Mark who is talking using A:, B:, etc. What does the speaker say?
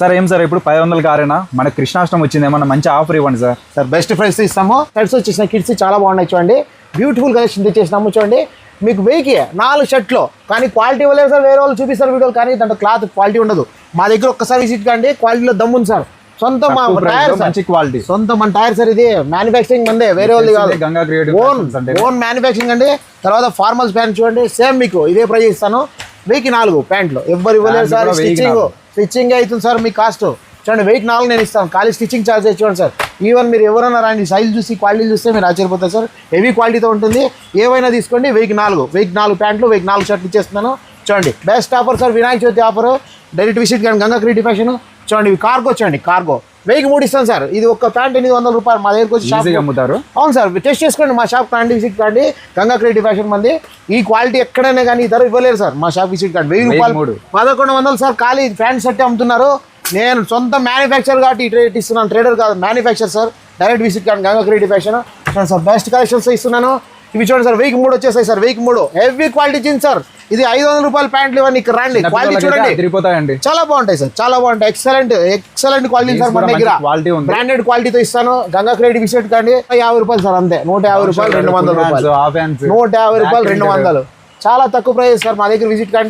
A: Sir ఏం sir ఇప్పుడు 500 కారేనా మనకి కృష్ణాష్టమి వచ్చింది, ఏమన్నా మంచి ఆఫర్ ఇవ్వండి సార్.
B: సార్ బెస్ట్ ప్రైస్ ఇస్తాము. షర్ట్స్ వచ్చేసిన కిడ్స్ చాలా బాగున్నాయి చూడండి, బ్యూటిఫుల్ కలెక్షన్ తెచ్చేసినాము చూడండి. మీకు 1000కి 4 షర్ట్లు, కానీ క్వాలిటీ ఇవ్వలేదు సార్, వేరే వాళ్ళు చూపిస్తారు వీడియోలు, కానీ దాంట్లో క్లాత్ క్వాలిటీ ఉండదు. మా దగ్గర ఒక్కసారి విజిట్ కండి, క్వాలిటీలో దమ్ముంది సార్. సొంత మా టైర్
A: మంచి క్వాలిటీ,
B: సొంత మన టైర్ సార్, ఇది మ్యానుఫ్యాక్చరింగ్ మందే, వేరే వాళ్ళది కాదు,
A: గంగా క్రియేటివ్
B: ఓన్ మ్యానుఫ్యాక్చరింగ్ అండి. తర్వాత ఫార్మల్స్ ప్యాంట్ చూడండి, సేమ్ మీకు ఇదే ప్రైస్ ఇస్తాను. 1000కి 4 ప్యాంట్లు ఎవ్వరు ఇవ్వలేదు సార్. స్టిచ్చింగ్ అవుతుంది సార్, మీ కాస్ట్ చూడండి 1000కి 4 నేను ఇస్తాను, ఖాళీ స్టిచ్చింగ్ ఛార్జ్ చూడండి సార్. ఈవెన్ మీరు ఎవరైనా రాండి, సైజ్ చూసి క్వాలిటీ చూస్తే మీరు ఆశ్చర్యపోతారు సార్. హెవీ క్వాలిటీతో ఉంటుంది, ఏవైనా తీసుకోండి. 1000కి 4 ప్యాంట్లు, 1000కి 4 షర్ట్లు ఇచ్చేస్తున్నాను చూడండి. Best offer sir, Vinayaka Chavithi offer. Direct visit కానీ గంగా క్రియేటివ్ ఫ్యాషన్ చూడండి. ఇవి కార్గో చూడండి, కార్గో 1000కి 3 ఇస్తాను సార్. ఇది ఒక ప్యాంట్ 800 రూపాయలు, మా దగ్గరకు వచ్చి షాప్
A: అమ్ముతారు.
B: అవును సార్, టెస్ట్ చేసుకోండి, మా షాప్ రండి, విజిట్ కండి. గంగా క్రియేటివ్ ఫ్యాషన్ మంది. ఈ క్వాలిటీ ఎక్కడైనా కానీ ఇతర ఇవ్వలేరు సార్, మా షాప్ విజిట్ కండి. 1000 రూపాయలు 1100 సార్, ఖాళీ ప్యాంట్ షర్ట్ అమ్ముతున్నారు. నేను సొంత మ్యానుఫ్యాక్చర్ కాబట్టి రేట్ ఇస్తున్నాను, ట్రేడర్ కాదు, మ్యానుఫ్యాక్చర్ సార్. డైరెక్ట్ విజిట్ కానీ Ganga creative fashion sir. Best collections ఇస్తున్నాను. ఇవి చూడండి సార్, 1000కి 3 వచ్చేసాయి సార్. 1000కి 3 హెవీ క్వాలిటీ జీన్స్ సార్. ఇది 500 రూపాయల ప్యాంట్లు ఇవన్నీ ఇక్కడ రండి, క్వాలిటీ చూడండి, చాలా బాగుంటాయి సార్, చాలా బాగుంటాయి. ఎక్సలెంట్ క్వాలిటీ సార్ మన దగ్గర, బ్రాండెడ్ క్వాలిటీతో ఇస్తాను. గంగా క్రియేటివ్ విజిట్ కండి. 50 రూపాయలు సార్, అంతే. 150 రూపాయలు 200 రూపాయలు, 150 రూపాయలు 200, చాలా తక్కువ ప్రైస్ సార్. మా దగ్గర విజిట్ కండి.